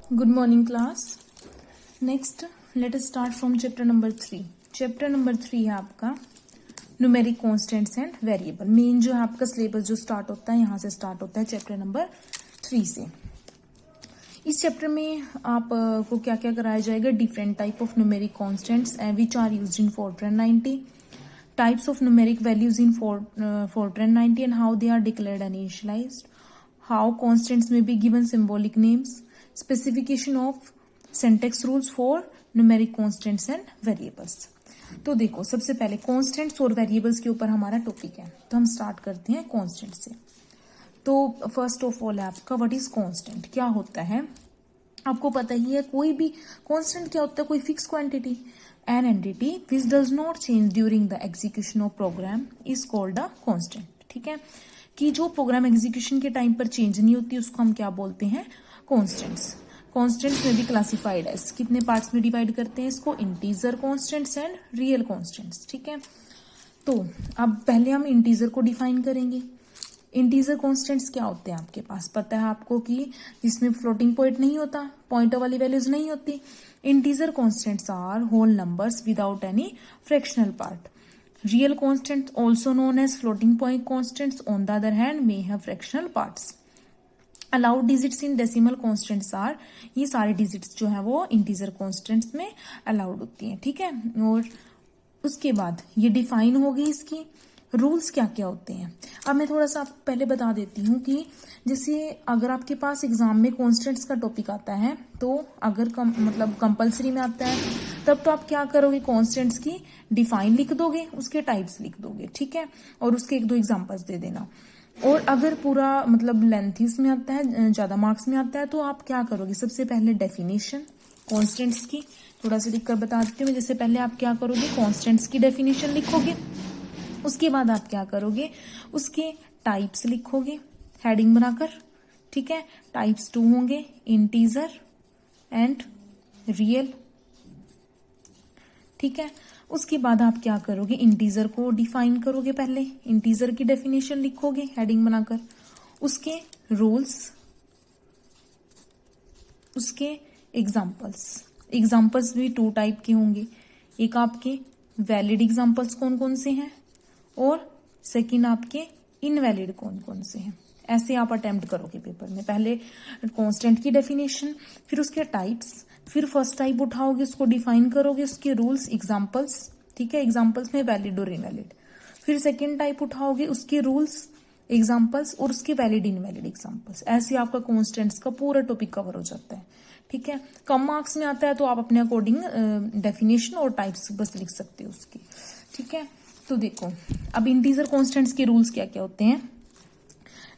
Good morning, class. Next, let us start from chapter number 3. Chapter number 3 है आपका numeric constants and variable. Main जो है आपका syllabus जो स्टार्ट होता है यहाँ से स्टार्ट होता है चैप्टर नंबर 3 से. इस चैप्टर में आपको क्या क्या कराया जाएगा? Different type of numeric constants which are used in Fortran 90, types of numeric values in Fortran 90 and how they are declared and initialized, how constants may be given symbolic names, specification of syntax rules for numeric constants and variables. तो देखो, सबसे पहले constants और variables के ऊपर हमारा topic है, तो हम स्टार्ट करते हैं कॉन्स्टेंट से. तो फर्स्ट ऑफ ऑल है आपका व्हाट इज कॉन्स्टेंट. क्या होता है आपको पता ही है. कोई भी कॉन्स्टेंट क्या होता है? कोई fix quantity. An entity which does not change during the execution of program is called a constant. ठीक है, कि जो प्रोग्राम एग्जीक्यूशन के टाइम पर चेंज नहीं होती उसको हम क्या बोलते हैं? कॉन्स्टेंट्स. कॉन्स्टेंट्स में भी क्लासिफाइड है. कितने पार्ट्स में डिवाइड करते हैं इसको? Integer constants and real constants. ठीक है, तो अब पहले हम इंटीजर को डिफाइन करेंगे. इंटीजर कॉन्स्टेंट्स क्या होते हैं आपके पास पता है आपको कि जिसमें फ्लोटिंग पॉइंट नहीं होता, पॉइंटर वाली वैल्यूज नहीं होती. Integer constants are whole numbers without any fractional part. Real constants also known as floating point constants on the other hand may have fractional parts. Allowed digits in decimal constants are, ये सारे digits जो है वो integer constants में allowed होती हैं. ठीक है, और उसके बाद ये डिफाइन हो गई इसकी रूल्स क्या क्या होते हैं. अब मैं थोड़ा सा आपको पहले बता देती हूँ कि जैसे अगर आपके पास एग्जाम में कॉन्स्टेंट्स का टॉपिक आता है तो अगर मतलब कंपलसरी में आता है तब तो आप क्या करोगे? कॉन्स्टेंट्स की डिफाइन लिख दोगे, उसके टाइप्स लिख दोगे. ठीक है, और उसके एक दो एग्जांपल्स दे देना. और अगर पूरा मतलब लेंथ उसमें आता है, ज्यादा मार्क्स में आता है, तो आप क्या करोगे? सबसे पहले डेफिनेशन कॉन्स्टेंट्स की थोड़ा सा लिखकर बता देती हूँ. जैसे पहले आप क्या करोगे? कॉन्स्टेंट्स की डेफिनेशन लिखोगे. उसके बाद आप क्या करोगे? उसके टाइप्स लिखोगे हेडिंग बनाकर. ठीक है, टाइप्स 2 होंगे, इंटीजर एंड रियल. ठीक है, उसके बाद आप क्या करोगे? इंटीजर को डिफाइन करोगे. पहले इंटीजर की डेफिनेशन लिखोगे हेडिंग बनाकर. उसके रूल्स, उसके एग्जाम्पल्स भी 2 टाइप के होंगे. एक आपके वैलिड एग्जाम्पल्स कौन कौन से हैं और सेकंड आपके इनवैलिड कौन कौन से हैं. ऐसे आप अटेम्प्ट करोगे पेपर में. पहले कांस्टेंट की डेफिनेशन, फिर उसके टाइप्स, फिर फर्स्ट टाइप उठाओगे, उसको डिफाइन करोगे, उसके रूल्स, एग्जांपल्स. ठीक है, एग्जांपल्स में वैलिड और इनवैलिड. फिर सेकंड टाइप उठाओगे, उसके रूल्स, एग्जांपल्स और उसके वैलिड इनवैलिड एग्जांपल्स. ऐसे आपका कॉन्स्टेंट्स का पूरा टॉपिक कवर हो जाता है. ठीक है, कम मार्क्स में आता है तो आप अपने अकॉर्डिंग डेफिनेशन और टाइप्स बस लिख सकते हो उसकी. ठीक है, तो देखो अब इंटीजर कॉन्स्टेंट्स के रूल्स क्या क्या होते हैं.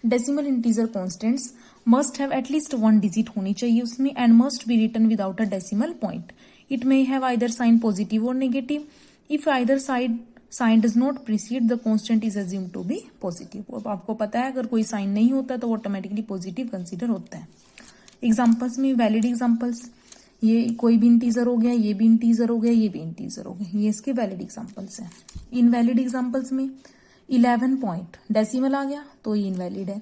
Decimal integer constants must have at least 1 digit होनी चाहिए उसमें and must be written without a decimal point. It may have either sign positive और negative. If either sign does not precede the constant is assumed to be positive. अब आपको पता है अगर कोई साइन नहीं होता तो ऑटोमेटिकली पॉजिटिव कंसिडर होता है. एग्जाम्पल्स में वैलिड एग्जाम्पल्स, ये कोई भी इंटीजर हो गया, ये भी इंटीजर हो गया, ये भी इंटीजर हो गया, ये इसके वैलिड एग्जांपल्स हैं. इनवैलिड एग्जांपल्स में 11 पॉइंट डेसिमल आ गया तो ये इनवैलिड है.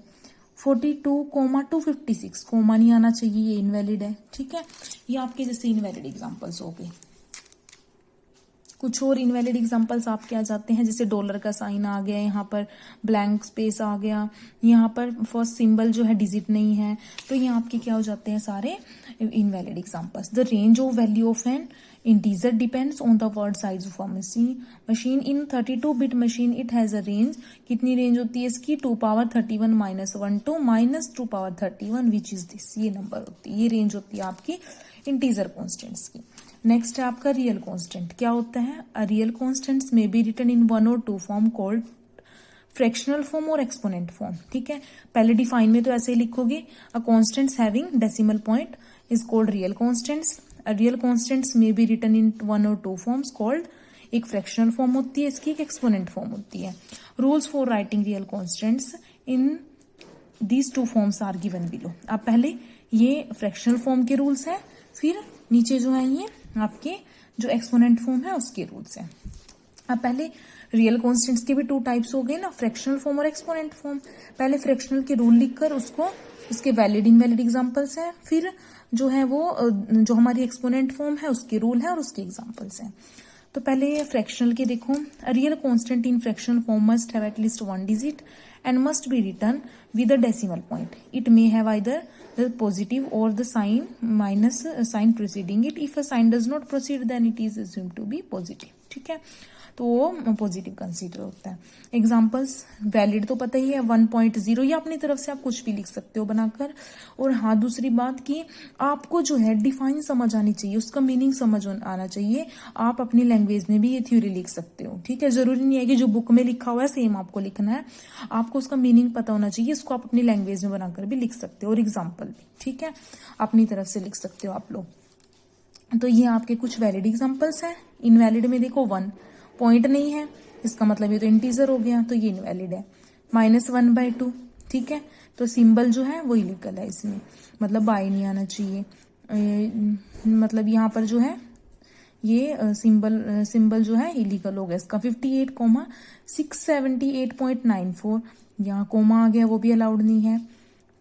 42,256 कोमा नहीं आना चाहिए, ये इनवैलिड है. ठीक है, ये आपके जैसे इनवैलिड एग्जांपल्स हो गए. कुछ और इनवैलिड एग्जांपल्स आपके आ जाते हैं, जैसे डॉलर का साइन आ गया, यहाँ पर ब्लैंक स्पेस आ गया, यहाँ पर फर्स्ट सिंबल जो है डिजिट नहीं है, तो ये आपके क्या हो जाते हैं? सारे invalid examples. The range of value of N integer depends on the word size of a machine. In 32-bit machine it has a range. कितनी रेंज होती है इसकी? 2^31 - 1 to -2^31 विच इज दिस. ये नंबर होती है, ये रेंज होती है आपकी इंटीजर कॉन्स्टेंट्स की. नेक्स्ट है आपका रियल कांस्टेंट. क्या होता है? A real constants may be written in 1 or 2 form called fractional form और एक्सपोनेंट फॉर्म. ठीक है, पहले डिफाइन में तो ऐसे ही लिखोगे. A constants having decimal point is called real constants. A real constants may be written in 1 or 2 forms called, एक फ्रैक्शनल फॉर्म होती है इसकी, एक एक्सपोनेंट फॉर्म होती है. Rules for writing real constants in these 2 forms are given below. अब पहले ये फ्रैक्शनल फॉर्म के रूल्स है, फिर नीचे जो है ये आपके जो एक्सपोनेंट फॉर्म है उसके रूल्स हैं. अब पहले रियल कॉन्स्टेंट्स के भी 2 टाइप्स हो गए ना, फ्रैक्शनल फॉर्म और एक्सपोनेंट फॉर्म. पहले फ्रैक्शनल के रूल लिखकर उसको उसके वैलिड इनवैलिड एग्जांपल्स हैं, फिर जो है वो जो हमारी एक्सपोनेंट फॉर्म है उसके रूल है और उसके एग्जांपल्स हैं। तो पहले फ्रैक्शनल के देखो, real constant in fractional form must have at least 1 digit and must be written with a decimal point. It may have either the positive or the sign minus sign preceding it. If a sign does not proceed, then it is assumed to be positive. ठीक है, तो वो positive consider होता है। Examples, valid तो पता ही है 1.0, या अपनी तरफ से आप कुछ भी लिख सकते हो बनाकर। और हाँ, दूसरी बात कि आपको जो है डिफाइन समझ आनी चाहिए, उसका मीनिंग समझ आना चाहिए। आप अपनी लैंग्वेज में भी ये थ्योरी लिख सकते हो, ठीक है। जरूरी नहीं है कि जो बुक में लिखा हुआ है सेम आपको लिखना है, आपको उसका मीनिंग पता होना चाहिए। इसको आप अपनी लैंग्वेज में बनाकर भी लिख सकते हो, और एग्जाम्पल भी, ठीक है, अपनी तरफ से लिख सकते हो आप लोग। तो ये आपके कुछ वैलिड एग्जाम्पल्स हैं। इनवैलिड में देखो 1 पॉइंट नहीं है, इसका मतलब ये तो इंटीजर हो गया, तो ये इनवैलिड है। -1/2, ठीक है, तो सिंबल जो है वो इलीगल है इसमें, मतलब बाय नहीं आना चाहिए। मतलब यहाँ पर जो है ये सिंबल जो है इलीगल हो गया इसका। 58,678.94, यहाँ कोमा आ गया, वो भी अलाउड नहीं है।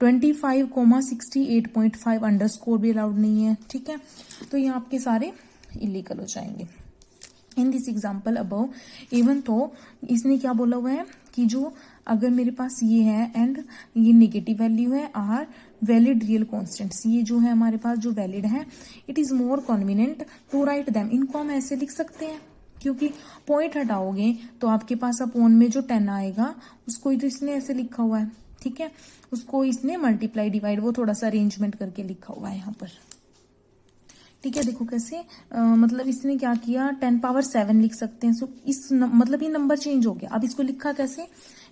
25,68.5 अंडरस्कोर भी अलाउड नहीं है, ठीक है। तो ये आपके सारे इलीगल हो जाएंगे। In this example above, even तो इसने क्या बोला हुआ है कि जो अगर मेरे पास ये है एंड ये नेगेटिव वैल्यू है आर वैलिड रियल कॉन्स्टेंट्स, ये जो है हमारे पास जो वैलिड है, it is more convenient to write them. इनको हम ऐसे लिख सकते हैं, क्योंकि पॉइंट हटाओगे तो आपके पास अपॉन में जो 10 आएगा उसको ही तो इसने ऐसे लिखा हुआ है, ठीक है। उसको इसने मल्टीप्लाई डिवाइड वो थोड़ा सा अरेंजमेंट करके लिखा हुआ है यहाँ पर, ठीक है। देखो कैसे मतलब इसने क्या किया, 10⁻7 लिख सकते हैं। सो इस मतलब ये नंबर चेंज हो गया। अब इसको लिखा कैसे,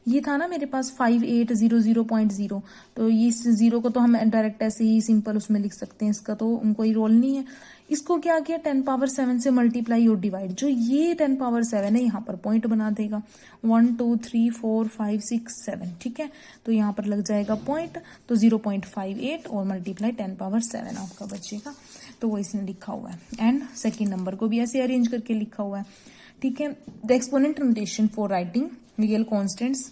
ये था ना मेरे पास 5800.0, तो ये इस 0 को तो हम डायरेक्ट ऐसे ही सिंपल उसमें लिख सकते हैं, इसका तो कोई रोल नहीं है। इसको क्या किया, 10⁻7 से मल्टीप्लाई और डिवाइड, जो ये 10⁻7 है यहाँ पर पॉइंट बना देगा। 1 2 3 4 5 6 7, ठीक है, तो यहाँ पर लग जाएगा पॉइंट, तो 0.58 और मल्टीप्लाई 10⁻7 आपका बचेगा। तो वो इसने लिखा हुआ है। एंड सेकेंड नंबर को भी ऐसे अरेंज करके लिखा हुआ है, ठीक है। The exponent notation for writing real constants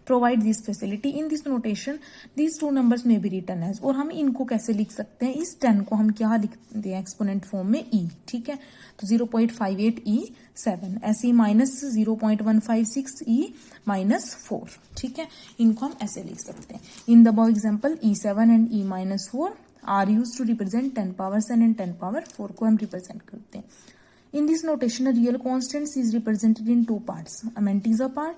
provide this facility. In this notation these 2 numbers में बी रिटन एज। और हम इनको कैसे लिख सकते हैं, इस 10 को हम क्या लिखते हैं एक्सपोनेंट फॉर्म में ई, ठीक है। तो 0.58E7, ऐसे ही -0.156E-4, ठीक है। इनको हम ऐसे लिख सकते हैं। In the above example E7 and E-4 are use to represent 10⁻7 and 10⁻4 को हम रिप्रेजेंट करते हैं। In this notation real constants is represented in 2 parts, mantissa part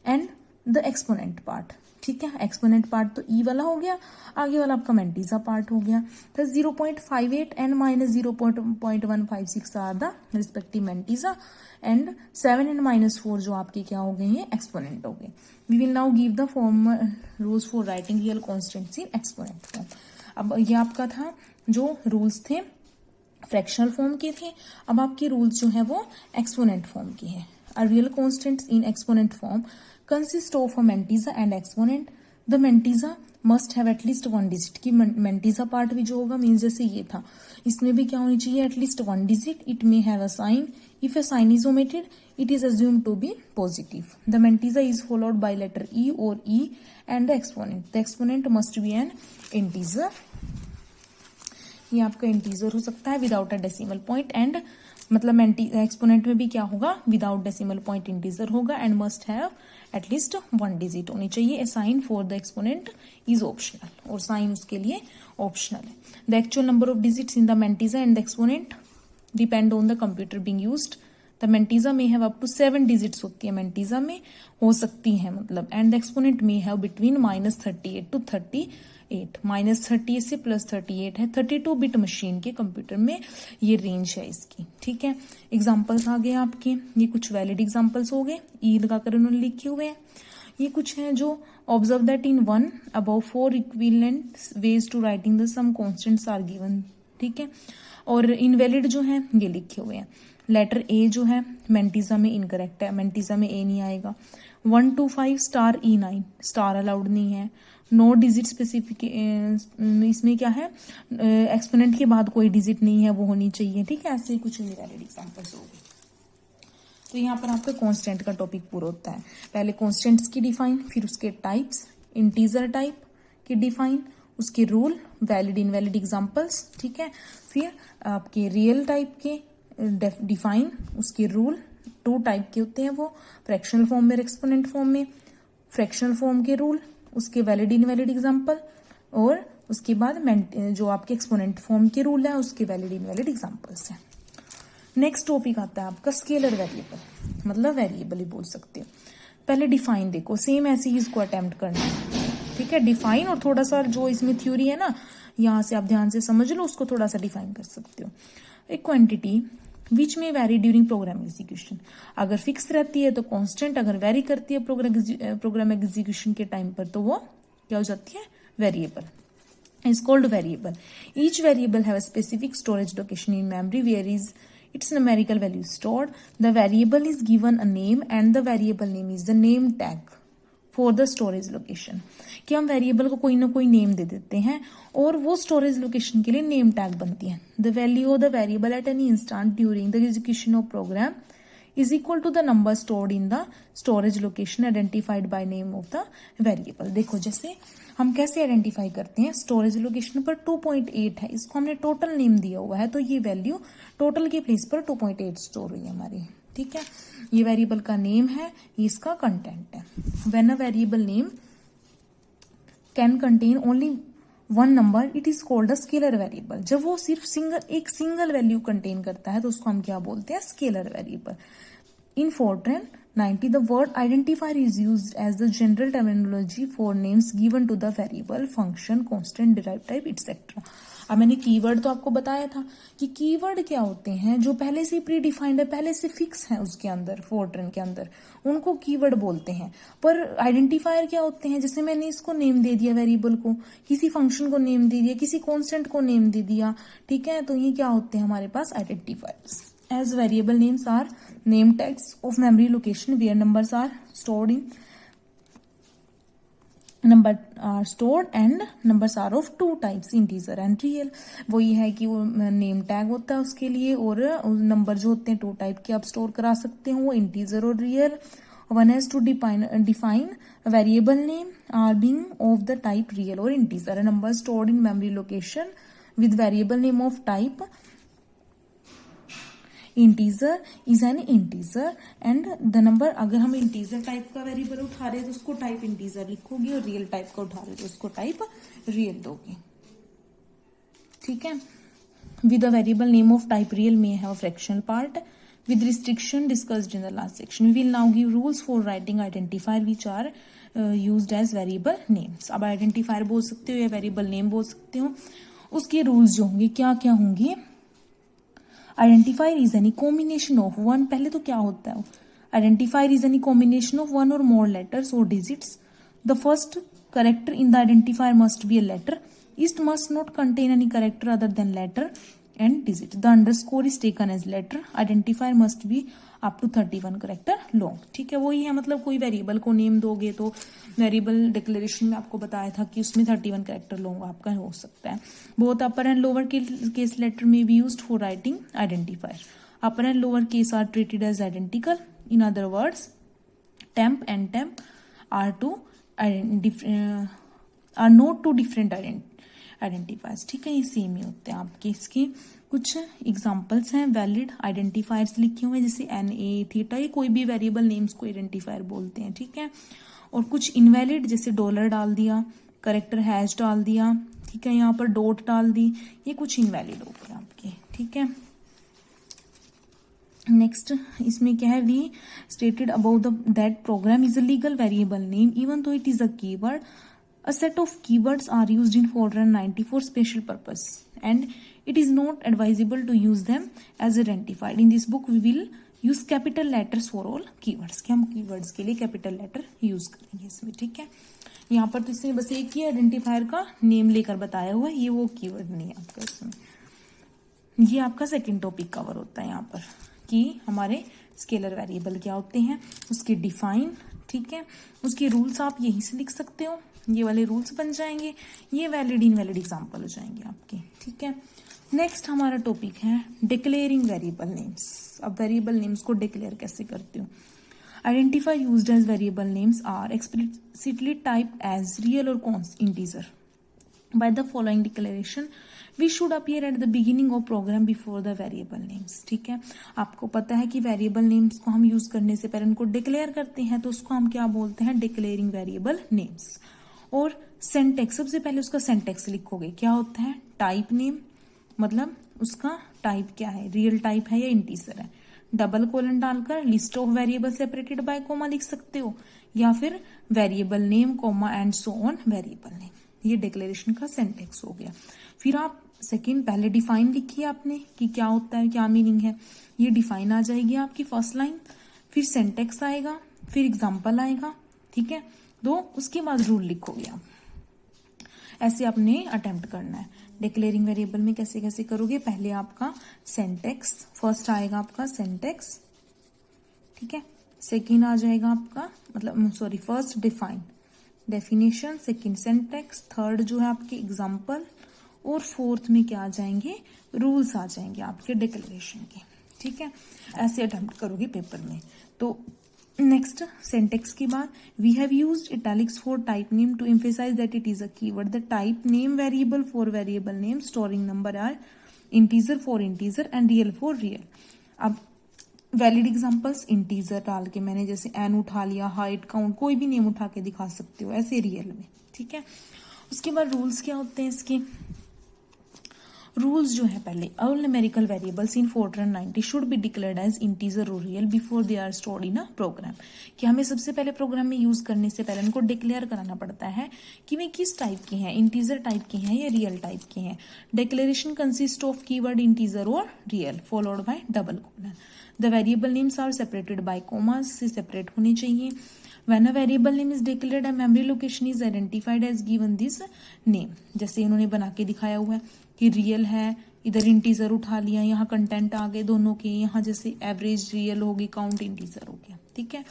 and the exponent part, ठीक है। एक्सपोनेंट पार्ट तो ई वाला हो गया, आगे वाला आपका मेंटीजा पार्ट हो गया। तो 0.58 and -0.156 are the respective mantissa, and 7 and -4 जो आपके क्या हो गए हैं, एक्सपोनेंट हो गए। We will now give the form rules for writing real constants in exponent form. अब ये आपका था जो रूल्स थे फ्रैक्शनल फॉर्म के थे। अब आपके रूल्स जो है वो एक्सपोनेंट फॉर्म के हैं। A real constants in exponent form consist of a mantissa and exponent. The mantissa must have at least 1 digit, की मेंटीजा पार्ट भी जो होगा मीन्स जैसे ये था, इसमें भी क्या होनी चाहिए, at least 1 digit. It may have a sign, if a sign is omitted it is assumed to be positive. The mentisa is followed by letter E or E and the exponent. The exponent must be an integer. ये आपका integer हो सकता है without a decimal point, and मतलब exponent में भी क्या होगा, विदाउट डेसिमल पॉइंट इंटीजर होगा, and must have at least 1 digit होनी चाहिए। A sign for the exponent is optional, और साइन उसके लिए ऑप्शनल है। The actual number of digits in the mantissa and the exponent depend on the computer being used. The mantissa may have up to 7 digits होती है, मेंटीजा में हो सकती है मतलब, एंड द एक्सपोनेंट में हैव बिटवीन -38 to 38, -38 से +38 है। 32 बिट मशीन के कंप्यूटर में ये रेंज है इसकी, ठीक है। एग्जाम्पल्स आ गए आपके, ये कुछ वैलिड एग्जाम्पल्स हो गए, ई लगाकर उन्होंने लिखे हुए हैं। ये कुछ हैं जो observe that in 1 above 4 equivalent ways to writing the same constants are given, ठीक है। और इनवैलिड जो है ये लिखे हुए हैं। लेटर ए जो है मेंटीजा में इनकरेक्ट है, मेंटीजा में ए नहीं आएगा। 1 to 5 star E9 star allowed नहीं है। नो डिजिट स्पेसिफिक, इसमें क्या है, एक्सपोनेंट के बाद कोई डिजिट नहीं है, वो होनी चाहिए, ठीक है। ऐसे ही कुछ इनवैलिड एग्जांपल्स हो गए। तो यहाँ पर आपका कांस्टेंट का टॉपिक पूरा होता है। पहले कांस्टेंट्स की डिफाइन, फिर उसके टाइप्स, इंटीजर टाइप, कि डिफाइन, उसके रूल, वैलिड इनवैलिड एग्जांपल्स, ठीक है। फिर आपके रियल टाइप के डिफाइन, उसके रूल, 2 टाइप के होते हैं वो, फ्रैक्शनल फॉर्म में, एक्सपोनेंट फॉर्म में। फ्रैक्शनल फॉर्म के रूल, उसके वैलिड इनवैलिड एग्जांपल, और उसके बाद जो आपके एक्सपोनेंट फॉर्म के रूल है उसके वैलिड इनवैलिड एग्जांपल्स हैं। नेक्स्ट टॉपिक आता है आपका स्केलर वेरिएबल, मतलब वेरिएबल ही बोल सकते हो। पहले डिफाइन देखो, सेम ऐसे ही इसको अटेम्प्ट करना है, ठीक है। डिफाइन और थोड़ा सा जो इसमें थ्योरी है ना, यहाँ से आप ध्यान से समझ लो, उसको थोड़ा सा डिफाइन कर सकते हो। एक क्वांटिटी विच में वेरी ड्यूरिंग प्रोग्राम एग्जीक्यूशन, अगर फिक्स रहती है तो कांस्टेंट, अगर वेरी करती है प्रोग्राम एग्जीक्यूशन के टाइम पर तो वो क्या हो जाती है, variable, is called variable. Each variable have a specific storage location in memory where is its numerical value stored. The variable is given a name and the variable name is the name tag for the storage location. कि हम variable को कोई ना कोई name दे देते हैं और वो स्टोरेज लोकेशन के लिए नेम टैग बनती है। The value of the variable at any instant during the execution of program is equal to the number stored in the storage location identified by name of the variable. देखो जैसे हम कैसे identify करते हैं, storage location पर 2.8 है, इसको हमने टोटल नेम दिया हुआ है तो ये वैल्यू टोटल के प्लेस पर 2.8 स्टोर हुई है हमारी, ठीक है। ये वेरिएबल का नेम है, ये इसका कंटेंट है। When a variable name can contain only 1 number it is called a scalar variable. जब वो सिर्फ एक सिंगल वैल्यू कंटेन करता है तो उसको हम क्या बोलते हैं, scalar variable. In Fortran 90, the word identifier is used as the general terminology for names given to the variable, function, constant, derived type, etc. अब मैंने कीवर्ड तो आपको बताया था कि कीवर्ड क्या होते हैं, जो पहले से प्री डिफाइंड है, पहले से फिक्स है उसके अंदर, फोर्ट्रन के अंदर, उनको कीवर्ड बोलते हैं। पर आइडेंटिफायर क्या होते हैं, जैसे मैंने इसको नेम दे दिया वेरिएबल को, किसी फंक्शन को नेम दे दिया, किसी कॉन्स्टेंट को नेम दे दिया, ठीक है, तो ये क्या होते हैं हमारे पास identifiers. As variable names are name tags of memory location where numbers are stored and numbers are of 2 types, integer and real। वो ये है कि वो नेम टैग होता है उसके लिए, और नंबर जो होते हैं 2 टाइप के आप स्टोर करा सकते हो, वो इंटीजर और real. One has to define a variable name are being of the type real or integer. A number stored in memory location with variable name of type integer is an integer and the number, अगर हम integer type का variable उठा रहे हैं तो उसको type integer लिखोगे, और रियल टाइप का उठा रहे हैं तो उसको टाइप रियल दोगे, ठीक है। With a variable name of type real में है fractional part with restriction discussed in the last section. We will now give rules for writing identifier which are used as variable names. अब identifier बोल सकते हो या variable name बोल सकते हो, उसके रूल्स जो होंगे क्या क्या होंगे। Identifier is any combination of 1, पहले तो क्या होता है, identifier is any combination of 1 और मोर लेटर्स और digits. The first character in the identifier must be a letter, it must not contain any character other than letter and digit. The underscore is taken as letter. Identifier must be up to 31 character long, ठीक है। वही है, मतलब कोई variable को name दोगे तो variable declaration में आपको बताया था कि उसमें 31 करेक्टर लॉन्ग आपका हो सकता है। Both upper and lower case letter may be used for writing identifier. Upper and lower case are treated as identical, in other words temp and temp are not two different identifiers, ठीक है, ये same ही होते हैं आपके। इसके कुछ examples हैं, valid identifiers लिखे हुए हैं जैसे NA थीटा, ये कोई भी वेरिएबल नेम्स को आइडेंटिफायर बोलते हैं, ठीक है। और कुछ इनवैलिड जैसे डॉलर डाल दिया, करेक्टर हैश डाल दिया, ठीक है, यहाँ पर डॉट डाल दी, ये कुछ इनवैलिड हो गए आपके, ठीक है। नेक्स्ट इसमें क्या है, we stated about that program is a legal variable name even though it is a keyword. A set of keywords are used in Fortran 90 for special purpose and it is not advisable to use them as identified. In this book we will use capital letters for all keywords, कि हम keywords के लिए capital letter use करेंगे इसमें, ठीक है। यहाँ पर तो इसमें बस एक ही आइडेंटिफायर का नेम लेकर बताया हुआ है, ये वो कीवर्ड नहीं है आपका इसमें। ये आपका सेकेंड टॉपिक कवर होता है यहाँ पर कि हमारे स्केलर वेरिएबल क्या होते हैं, उसके डिफाइन, ठीक है, उसके रूल्स आप यहीं से लिख सकते हो, ये वाले रूल्स बन जाएंगे, ये वैलिड इनवैलिड एग्जांपल हो जाएंगे आपके, ठीक है। नेक्स्ट हमारा टॉपिक है डिक्लेयरिंग वेरिएबल नेम्स। अब वेरिएबल नेम्स को डिक्लेयर कैसे करते हो। Identifier used as variable names are explicitly typed as real or const integer. By the following declaration, we should appear at the beginning of program before the variable names. ठीक है, आपको पता है कि वेरिएबल नेम्स को हम use करने से पहले उनको डिक्लेयर करते हैं, तो उसको हम क्या बोलते हैं, डिक्लेयरिंग वेरिएबल नेम्स. और सेंटेक्स, सबसे पहले उसका सेंटेक्स लिखोगे. क्या होता है, टाइप नेम, मतलब उसका टाइप क्या है, रियल टाइप है या इंटीजर है. डबल कोलन डालकर list of variable separated by comma लिख सकते हो, या फिर variable name comma and so on variable name. ये डिक्लेरेशन का सेंटेक्स हो गया. फिर आप सेकंड, पहले डिफाइन लिखिए आपने कि क्या होता है, क्या मीनिंग है. ये डिफाइन आ जाएगी आपकी फर्स्ट लाइन, फिर सेंटेक्स आएगा, फिर एग्जाम्पल आएगा. ठीक है, तो उसके बाद रूल लिखोगे आप. ऐसे आपने अटेम्प्ट करना है. डिक्लेयरिंग वेरिएबल में कैसे कैसे करोगे, पहले आपका सेंटेक्स, फर्स्ट आएगा आपका सेंटेक्स. ठीक है, सेकंड आ जाएगा आपका, मतलब sorry, first define, definition, second syntax, third जो है आपके एग्जाम्पल, और फोर्थ में क्या आ जाएंगे, रूल्स आ जाएंगे आपके डिक्लेरेशन के. ठीक है, ऐसे अटेम्प्ट करोगे पेपर में. तो नेक्स्ट सेंटेक्स के बाद, we have used italics for type name to emphasize that it is a keyword. The type name variable for variable name storing number are integer for integer and real for real. अब valid examples, integer डाल के मैंने जैसे N उठा लिया, height, count, कोई भी name उठा के दिखा सकते हो, ऐसे रियल में. ठीक है, उसके बाद रूल्स क्या होते हैं इसके. रूल्स जो है, पहले all numerical variables in Fortran 90 should be declared as integer और real before they are stored in a program. कि हमें सबसे पहले प्रोग्राम में यूज करने से पहले उनको डिक्लेयर कराना पड़ता है कि वे किस टाइप के हैं, इंटीजर टाइप के हैं या रियल टाइप के हैं. Declaration consist of keyword integer और real followed by double colon. The variable names are separated by commas, से सेपरेट होने चाहिए. When a variable name is declared, a memory location is identified as given this name. जैसे इन्होंने बना के दिखाया हुआ है कि रियल है, इधर इंटीजर उठा लिया, यहाँ कंटेंट आ गए दोनों के, यहाँ जैसे एवरेज रियल होगी, काउंट इंटीजर हो गया. ठीक है,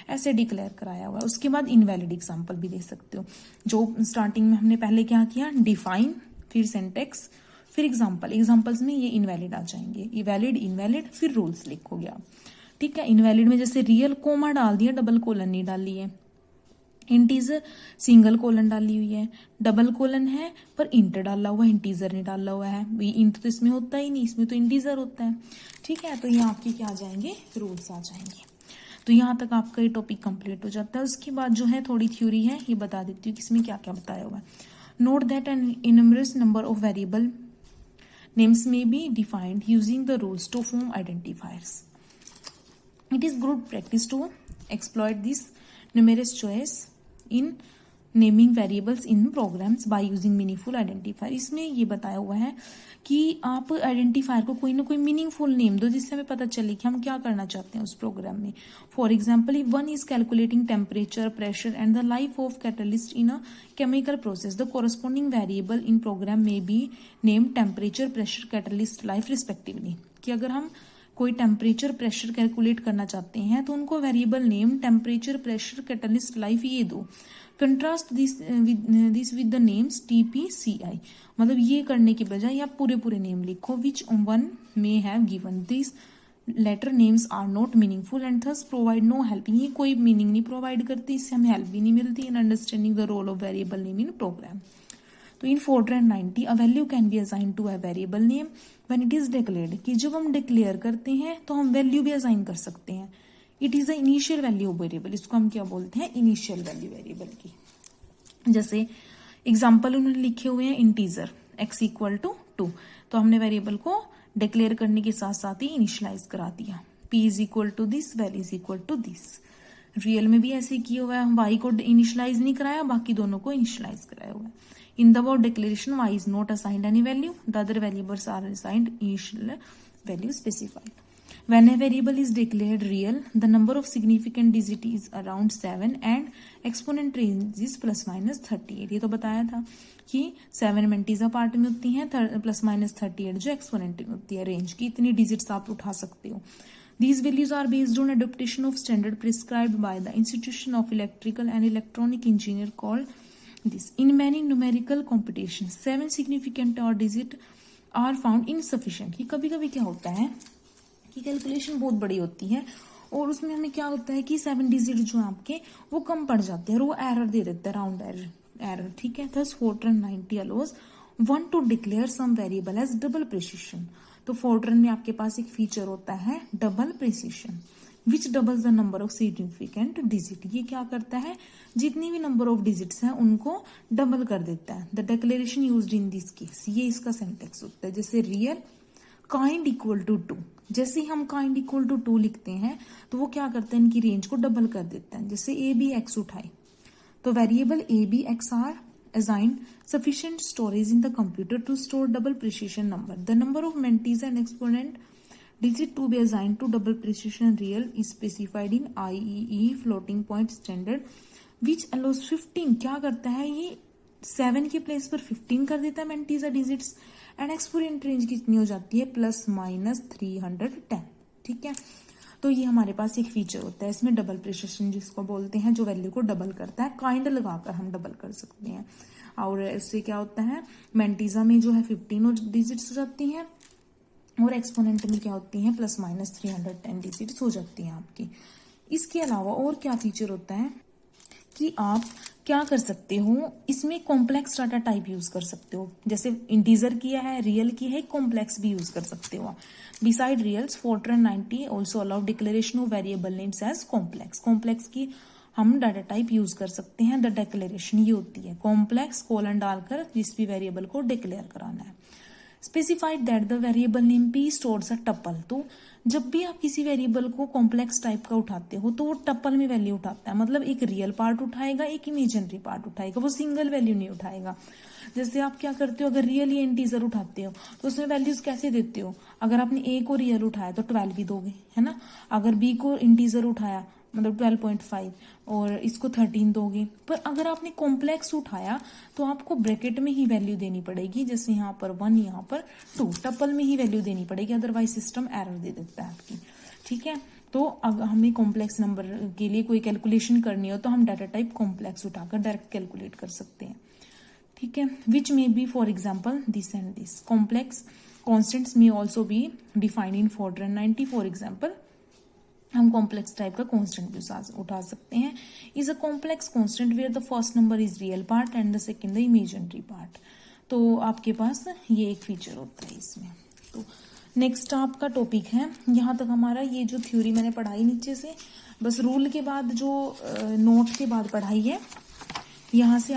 ऐसे डिक्लेयर कराया हुआ है. उसके बाद इनवैलिड एग्जाम्पल भी दे सकते हो, जो स्टार्टिंग में हमने पहले क्या किया, डिफाइन, फिर सेंटेक्स, फिर एग्जाम्पल. एग्जाम्पल्स में ये इनवैलिड आ जाएंगे, इवैलिड, इनवैलिड, फिर रूल्स लिखोगे आप. ठीक है, इनवैलिड में जैसे रियल कोमा डाल दिया, डबल कोलन नहीं डाली है. इंटीजर सिंगल कोलन डाली हुई है, डबल कोलन है पर इंट डाला हुआ है, इंटीजर नहीं डाला हुआ है. भी इंट तो इसमें होता ही नहीं, इसमें तो इंटीजर होता है. ठीक है, तो यहाँ आपके क्या आ जाएंगे, रूल्स आ जाएंगे. तो यहाँ तक आपका ये टॉपिक कंप्लीट हो जाता है. उसके बाद जो है थोड़ी थ्योरी है, ये बता देती हूँ किसमें क्या क्या बताया हुआ है. Note that an enormous number of variable names may be defined using the rules to form identifiers. It is good practice to exploit this numerous choice in naming variables in programs by using meaningful identifier. इसमें ये बताया हुआ है कि आप identifier को कोई ना कोई मीनिंगफुल नेम दो, जिससे हमें पता चले कि हम क्या करना चाहते हैं उस प्रोग्राम में. For example, if one is calculating temperature, pressure and the life of catalyst in a chemical process, the corresponding variable in program may be name temperature, pressure, catalyst, life respectively. कि अगर हम कोई temperature, pressure calculate करना चाहते हैं तो उनको variable name temperature, pressure, catalyst, life ये दो. Contrast this with the names TPCI. मतलब ये करने के बजाय आप पूरे पूरे नेम लिखो. Which one may have given this letter names are not meaningful and thus provide no help. ये कोई मीनिंग नहीं प्रोवाइड करती, इससे हमें हेल्प भी नहीं मिलती in understanding the role of variable name in program. तो in Fortran 90 a value can be assign to a variable name when it is declared. कि जब हम डिक्लेयर करते हैं तो हम वैल्यू भी असाइन कर सकते हैं. It is the initial value of variable. इसको हम क्या बोलते हैं, इनिशियल वैल्यू वेरिएबल की. जैसे एग्जाम्पल उन्होंने लिखे हुए हैं, इंटीजर x इक्वल टू 2, तो हमने वेरिएबल को डिक्लेयर करने के साथ साथ ही इनिशियलाइज करा दिया. p is equal to this, value is equal to this. Real में भी ऐसे किया हुआ है, y को इनिशियलाइज नहीं कराया, बाकी दोनों को इनिशियलाइज कराया हुआ है. In the above declaration, y is not assigned any value. The other variables are assigned initial value specified. When a variable is declared real, the number of significant digits is around 7 and exponent range is plus minus 38. ये तो बताया था कि 7 integer part में होती हैं, plus minus 38 जो exponent में होती है. रेंज की इतनी डिजिट्स आप उठा सकते हो. These values are based on adaptation of standard prescribed by the Institution of Electrical and Electronic Engineer called this. In many numerical computations, 7 significant or digit are found insufficient. कि कभी कभी क्या होता है कि कैलकुलेशन बहुत बड़ी होती है और उसमें हमें क्या होता है कि 7 डिजिट जो है आपके वो कम पड़ जाते हैं और वो एरर दे देता है, राउंड एरर, ठीक है। Thus Fortran 90 allows one to declare some variable as double precision. तो फोर्ट्रन में आपके पास एक फीचर होता है double precision which doubles the number of significant digit. ये क्या करता है, जितनी भी नंबर ऑफ डिजिट्स हैं उनको डबल कर देता है। The declaration used in this case, ये इसका सिंटेक्स होता है। जैसे रियल काइंड इक्वल टू 2, जैसे ही हम काइंड इक्वल टू 2 लिखते हैं तो वो क्या करता है, इनकी रेंज को डबल कर देता है। जैसे ए बी एक्स उठाए तो variable A B X are assigned sufficient storage in the computer to store double precision number. The number of mentees and exponent digit to be assigned to double precision real is specified in IEEE floating point standard which allows 15। क्या करता है ये 7 के place पर 15 कर देता है mentees या digits एंड एक्सपोनेंट रेंज कितनी हो जाती है +-310। ठीक है, तो ये हमारे पास एक फीचर होता है इसमें डबल प्रिसिशन जिसको बोलते हैं, जो वैल्यू को डबल करता है। काइंड लगाकर हम डबल कर सकते हैं। और इससे क्या होता है, मेंटीजा में जो है 15 डिजिट्स हो जाती हैं और एक्सपोनेंट में क्या होती है +-310 डिजिट्स हो जाती हैं आपकी। इसके अलावा और क्या फीचर होता है कि आप क्या कर सकते हो, इसमें कॉम्प्लेक्स डाटा टाइप यूज कर सकते हो। जैसे इंटीजर किया है, रियल की है, कॉम्प्लेक्स भी यूज कर सकते हो। Beside reals Fortran 90 also allow declaration of variable names as complex. Complex की हम डाटा टाइप यूज कर सकते हैं। द डिक्लेरेशन ये होती है कॉम्प्लेक्स कोलन डालकर जिस भी वेरिएबल को डिक्लेयर कराना है। Specified that the variable name P stores a tuple. तो जब भी आप किसी वेरिएबल को कॉम्प्लेक्स टाइप का उठाते हो तो वो टपल में वैल्यू उठाता है, मतलब एक रियल पार्ट उठाएगा, एक इमेजिनरी पार्ट उठाएगा, वो सिंगल वैल्यू नहीं उठाएगा। जैसे आप क्या करते हो, अगर रियल या इंटीजर उठाते हो तो उसमें वैल्यूज कैसे देते हो, अगर आपने ए को रियल उठाया तो 12 ही दोगे, है ना। अगर बी को इंटीजर उठाया मतलब 12.5 और इसको 13 दोगे। पर अगर आपने कॉम्प्लेक्स उठाया तो आपको ब्रैकेट में ही वैल्यू देनी पड़ेगी, जैसे यहाँ पर 1 यहाँ पर 2, टपल में ही वैल्यू देनी पड़ेगी, अदरवाइज सिस्टम एरर दे देता है आपकी। ठीक है, तो अगर हमें कॉम्प्लेक्स नंबर के लिए कोई कैलकुलेशन करनी हो तो हम डाटा टाइप कॉम्प्लेक्स उठाकर डायरेक्ट कैलकुलेट कर सकते हैं। ठीक है, which may be for example this and this. Complex constants may also be defined in Fortran 90। For example हम कॉम्प्लेक्स टाइप का कांस्टेंट भी उठा सकते हैं। Is a complex constant where the first number is real part and the second the imaginary part. तो आपके पास ये एक फीचर होता है इसमें। तो नेक्स्ट आपका टॉपिक है, यहाँ तक हमारा ये जो थ्योरी मैंने पढ़ाई नीचे से, बस रूल के बाद जो नोट के बाद पढ़ाई है, यहाँ से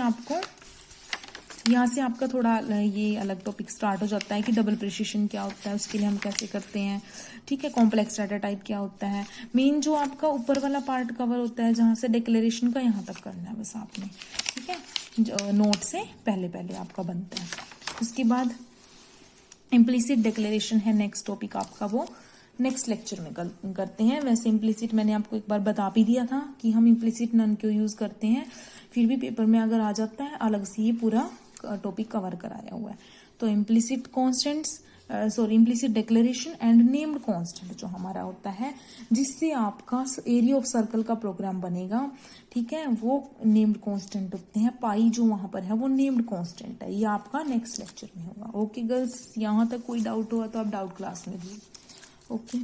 आपका थोड़ा ये अलग टॉपिक स्टार्ट हो जाता है कि डबल प्रिसिशन क्या होता है, उसके लिए हम कैसे करते हैं। ठीक है, कॉम्प्लेक्स डाटा टाइप क्या होता है। मेन जो आपका ऊपर वाला पार्ट कवर होता है जहां से डिक्लेरेशन का, यहाँ तक करना है बस आपने। ठीक है, नोट से पहले आपका बनता है। उसके बाद इम्प्लिसिट डिक्लेरेशन है नेक्स्ट टॉपिक आपका, वो नेक्स्ट लेक्चर में करते हैं। वैसे इम्प्लिसिट मैंने आपको एक बार बता भी दिया था कि हम इम्प्लिसिट नन क्यों यूज करते हैं, फिर भी पेपर में अगर आ जाता है अलग से ये पूरा टॉपिक कवर कराया हुआ है। तो implicit constants implicit declaration and named constant जो हमारा होता है, जिससे आपका एरिया ऑफ सर्कल का प्रोग्राम बनेगा। ठीक है, वो नेम्ड कांस्टेंट होते हैं। पाई जो वहां पर है वो नेम्ड कांस्टेंट है। ये आपका नेक्स्ट लेक्चर में होगा। ओके गर्ल्स, यहाँ तक कोई डाउट हुआ तो आप डाउट क्लास में भी। ओके।